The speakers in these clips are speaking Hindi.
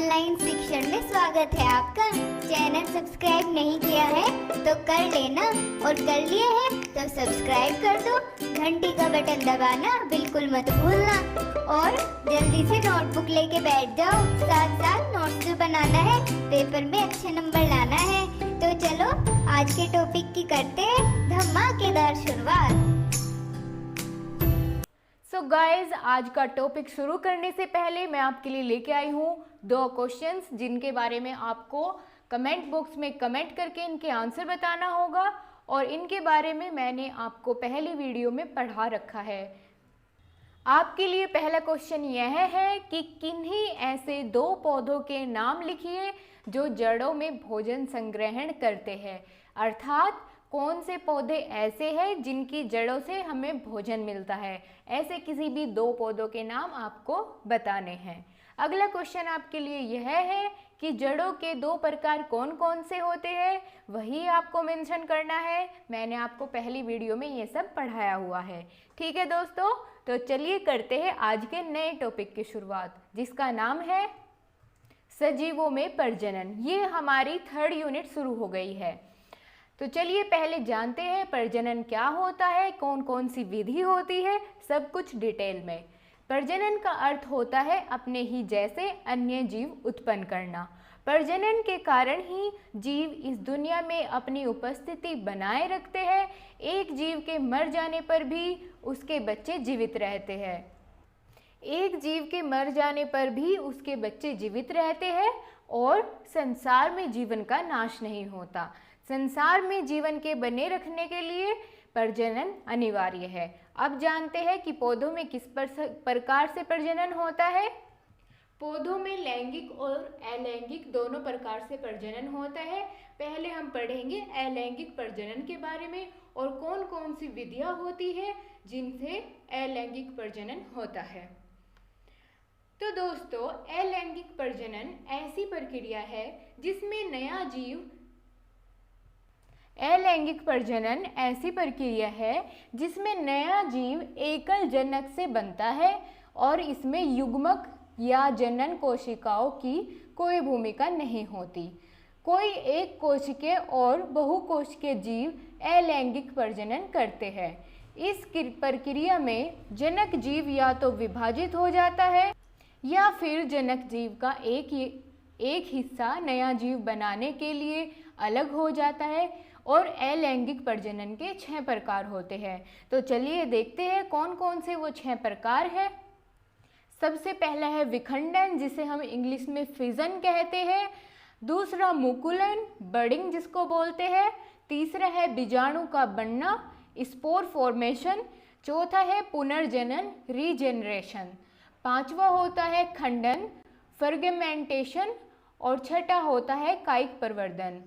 ऑनलाइन शिक्षण में स्वागत है आपका। चैनल सब्सक्राइब नहीं किया है तो कर लेना, और कर लिए हैं तो सब्सक्राइब कर दो। घंटी का बटन दबाना बिल्कुल मत भूलना, और जल्दी से नोटबुक लेके बैठ जाओ। साथ साथ नोट्स भी बनाना है, पेपर में अच्छे नंबर लाना है। तो चलो आज के टॉपिक की करते हैं धमाकेदार शुरुआत। सो गाइज, आज का टॉपिक शुरू करने से पहले मैं आपके लिए लेके आई हूँ 2 क्वेश्चंस, जिनके बारे में आपको कमेंट बॉक्स में कमेंट करके इनके आंसर बताना होगा। और इनके बारे में मैंने आपको पहले वीडियो में पढ़ा रखा है। आपके लिए पहला क्वेश्चन यह है कि किन्हीं ऐसे 2 पौधों के नाम लिखिए जो जड़ों में भोजन संग्रहण करते हैं। अर्थात कौन से पौधे ऐसे हैं जिनकी जड़ों से हमें भोजन मिलता है। ऐसे किसी भी 2 पौधों के नाम आपको बताने हैं। अगला क्वेश्चन आपके लिए यह है कि जड़ों के 2 प्रकार कौन कौन से होते हैं, वही आपको मेंशन करना है। मैंने आपको पहली वीडियो में ये सब पढ़ाया हुआ है। ठीक है दोस्तों, तो चलिए करते हैं आज के नए टॉपिक की शुरुआत, जिसका नाम है सजीवों में प्रजनन। ये हमारी 3rd यूनिट शुरू हो गई है। तो चलिए पहले जानते हैं प्रजनन क्या होता है, कौन कौन सी विधि होती है, सब कुछ डिटेल में। प्रजनन का अर्थ होता है अपने ही जैसे अन्य जीव उत्पन्न करना। प्रजनन के कारण ही जीव इस दुनिया में अपनी उपस्थिति बनाए रखते हैं। एक जीव के मर जाने पर भी उसके बच्चे जीवित रहते हैं। एक जीव के मर जाने पर भी उसके बच्चे जीवित रहते हैं और संसार में जीवन का नाश नहीं होता। संसार में जीवन के बने रखने के लिए प्रजनन अनिवार्य है। अब जानते हैं कि पौधों में किस प्रकार से प्रजनन होता है। पौधों में लैंगिक और अलैंगिक दोनों प्रकार से प्रजनन होता है। पहले हम पढ़ेंगे अलैंगिक प्रजनन के बारे में और कौन कौन सी विधियां होती है जिनसे अलैंगिक प्रजनन होता है। तो दोस्तों, अलैंगिक प्रजनन ऐसी प्रक्रिया है जिसमें नया जीव अलैंगिक प्रजनन ऐसी प्रक्रिया है जिसमें नया जीव एकल जनक से बनता है और इसमें युग्मक या जनन कोशिकाओं की कोई भूमिका नहीं होती। कोई एक कोशिकीय और बहुकोशिकीय जीव अलैंगिक प्रजनन करते हैं। इस प्रक्रिया में जनक जीव या तो विभाजित हो जाता है या फिर जनक जीव का एक हिस्सा नया जीव बनाने के लिए अलग हो जाता है। और अलैंगिक प्रजनन के 6 प्रकार होते हैं। तो चलिए देखते हैं कौन कौन से वो 6 प्रकार हैं। सबसे पहला है विखंडन, जिसे हम इंग्लिश में फिजन कहते हैं। दूसरा मुकुलन, बडिंग जिसको बोलते हैं। तीसरा है बीजाणु का बनना, स्पोर फॉर्मेशन। चौथा है पुनर्जनन, रीजेनरेशन। 5वां होता है खंडन, फर्गमेंटेशन। और 6ठा होता है कायिक प्रवर्धन,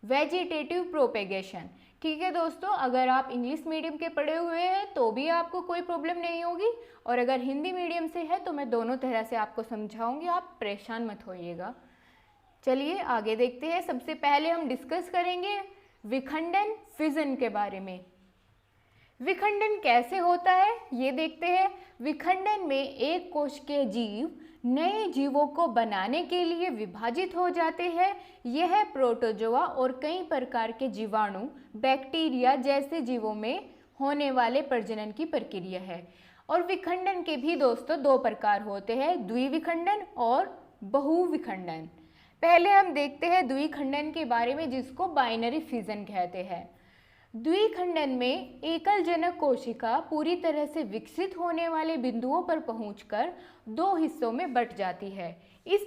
वेजिटेटिव प्रोपेगेशन। ठीक है दोस्तों, अगर आप इंग्लिश मीडियम के पढ़े हुए हैं तो भी आपको कोई प्रॉब्लम नहीं होगी, और अगर हिंदी मीडियम से है तो मैं दोनों तरह से आपको समझाऊंगी, आप परेशान मत होइएगा। चलिए आगे देखते हैं। सबसे पहले हम डिस्कस करेंगे विखंडन, फिजन के बारे में। विखंडन कैसे होता है ये देखते हैं। विखंडन में एक कोशिकीय जीव नए जीवों को बनाने के लिए विभाजित हो जाते हैं। यह प्रोटोजोआ और कई प्रकार के जीवाणु, बैक्टीरिया जैसे जीवों में होने वाले प्रजनन की प्रक्रिया है। और विखंडन के भी दोस्तों 2 प्रकार होते हैं, द्विविखंडन और बहुविखंडन। पहले हम देखते हैं द्विखंडन के बारे में, जिसको बाइनरी फिजन कहते हैं। द्विखंडन में एकल जनक कोशिका पूरी तरह से विकसित होने वाले बिंदुओं पर पहुंचकर 2 हिस्सों में बंट जाती है। इस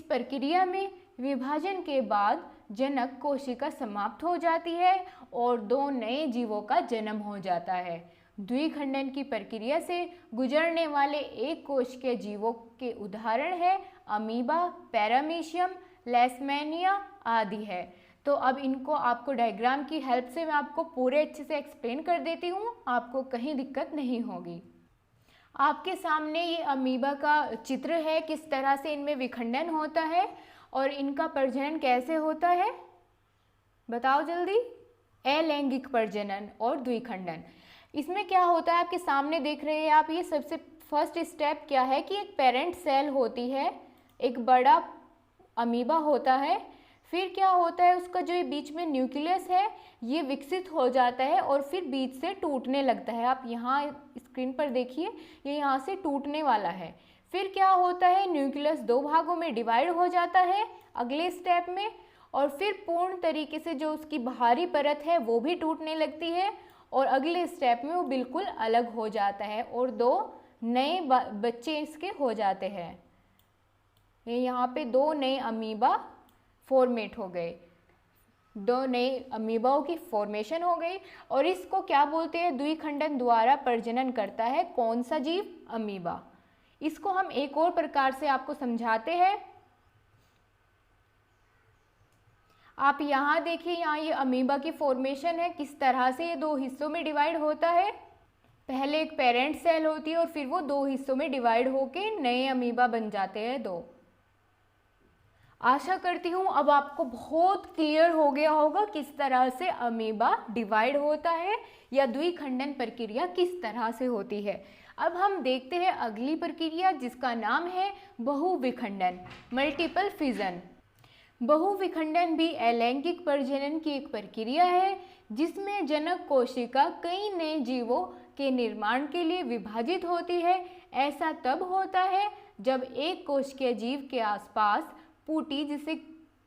प्रक्रिया में विभाजन के बाद जनक कोशिका समाप्त हो जाती है और 2 नए जीवों का जन्म हो जाता है। द्विखंडन की प्रक्रिया से गुजरने वाले एक कोशिकीय जीवों के उदाहरण है अमीबा, पैरामीशियम, लेशमैनिया आदि है। तो अब इनको आपको डायग्राम की हेल्प से मैं आपको पूरे अच्छे से एक्सप्लेन कर देती हूँ, आपको कहीं दिक्कत नहीं होगी। आपके सामने ये अमीबा का चित्र है, किस तरह से इनमें विखंडन होता है और इनका प्रजनन कैसे होता है, बताओ जल्दी। अलैंगिक प्रजनन और द्विखंडन, इसमें क्या होता है आपके सामने देख रहे हैं आप। ये सबसे फर्स्ट स्टेप क्या है कि एक पेरेंट सेल होती है एक बड़ा अमीबा होता है। फिर क्या होता है, उसका जो ये बीच में न्यूक्लियस है ये विकसित हो जाता है और फिर बीच से टूटने लगता है। आप यहाँ स्क्रीन पर देखिए, ये यहाँ से टूटने वाला है। फिर क्या होता है, न्यूक्लियस 2 भागों में डिवाइड हो जाता है अगले स्टेप में, और फिर पूर्ण तरीके से जो उसकी बाहरी परत है वो भी टूटने लगती है और अगले स्टेप में वो बिल्कुल अलग हो जाता है और 2 नए बच्चे इसके हो जाते हैं। ये यहाँ पे 2 नए अमीबा फॉर्मेट हो गए, 2 नए अमीबाओं की फॉर्मेशन हो गई। और इसको क्या बोलते हैं, द्विखंडन द्वारा प्रजनन करता है कौन सा जीव, अमीबा। इसको हम एक और प्रकार से आपको समझाते हैं। आप यहाँ देखिए, यहाँ ये अमीबा की फॉर्मेशन है, किस तरह से ये 2 हिस्सों में डिवाइड होता है। पहले एक पेरेंट सेल होती है और फिर वो 2 हिस्सों में डिवाइड होके नए अमीबा बन जाते हैं 2। आशा करती हूँ अब आपको बहुत क्लियर हो गया होगा किस तरह से अमीबा डिवाइड होता है या द्विखंडन प्रक्रिया किस तरह से होती है। अब हम देखते हैं अगली प्रक्रिया जिसका नाम है बहुविखंडन, मल्टीपल फिजन। बहुविखंडन भी अलैंगिक प्रजनन की एक प्रक्रिया है जिसमें जनक कोशिका कई नए जीवों के निर्माण के लिए विभाजित होती है। ऐसा तब होता है जब एक कोशिकीय जीव के आसपास पूटी, जिसे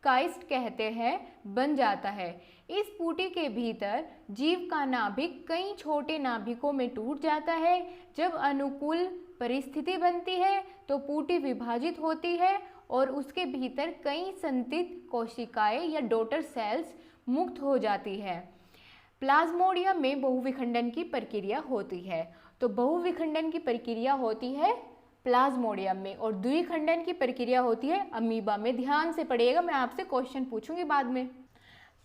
काइस्ट कहते हैं, बन जाता है। इस पूटी के भीतर जीव का नाभिक कई छोटे नाभिकों में टूट जाता है। जब अनुकूल परिस्थिति बनती है तो पूटी विभाजित होती है और उसके भीतर कई संतित कोशिकाएं या डॉटर सेल्स मुक्त हो जाती है। प्लाज्मोडियम में बहुविखंडन की प्रक्रिया होती है। तो बहुविखंडन की प्रक्रिया होती है प्लाज्मोडियम में और द्विखंडन की प्रक्रिया होती है अमीबा में। ध्यान से पढ़िएगा, मैं आपसे क्वेश्चन पूछूंगी बाद में।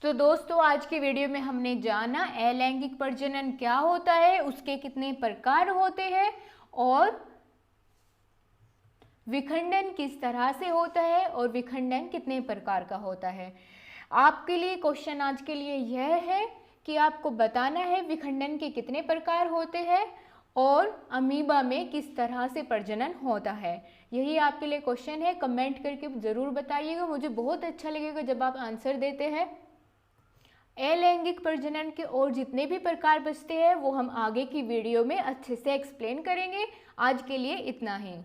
तो दोस्तों, आज के वीडियो में हमने जाना अलैंगिक प्रजनन क्या होता है, उसके कितने प्रकार होते हैं और विखंडन किस तरह से होता है और विखंडन कितने प्रकार का होता है। आपके लिए क्वेश्चन आज के लिए यह है कि आपको बताना है विखंडन के कितने प्रकार होते हैं और अमीबा में किस तरह से प्रजनन होता है। यही आपके लिए क्वेश्चन है। कमेंट करके ज़रूर बताइएगा, मुझे बहुत अच्छा लगेगा जब आप आंसर देते हैं। अलैंगिक प्रजनन के और जितने भी प्रकार बचते हैं वो हम आगे की वीडियो में अच्छे से एक्सप्लेन करेंगे। आज के लिए इतना ही।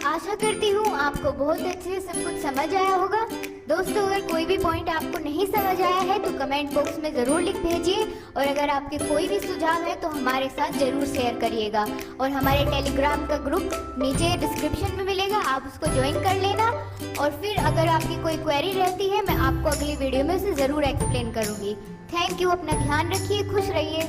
आशा करती हूँ आपको बहुत अच्छे से सब कुछ समझ आया होगा। दोस्तों, अगर कोई भी पॉइंट आपको नहीं समझ आया है तो कमेंट बॉक्स में ज़रूर लिख भेजिए और अगर आपके कोई भी सुझाव है तो हमारे साथ ज़रूर शेयर करिएगा। और हमारे टेलीग्राम का ग्रुप नीचे डिस्क्रिप्शन में मिलेगा, आप उसको ज्वाइन कर लेना। और फिर अगर आपकी कोई क्वेरी रहती है मैं आपको अगली वीडियो में उसे ज़रूर एक्सप्लेन करूँगी। थैंक यू, अपना ध्यान रखिए, खुश रहिए।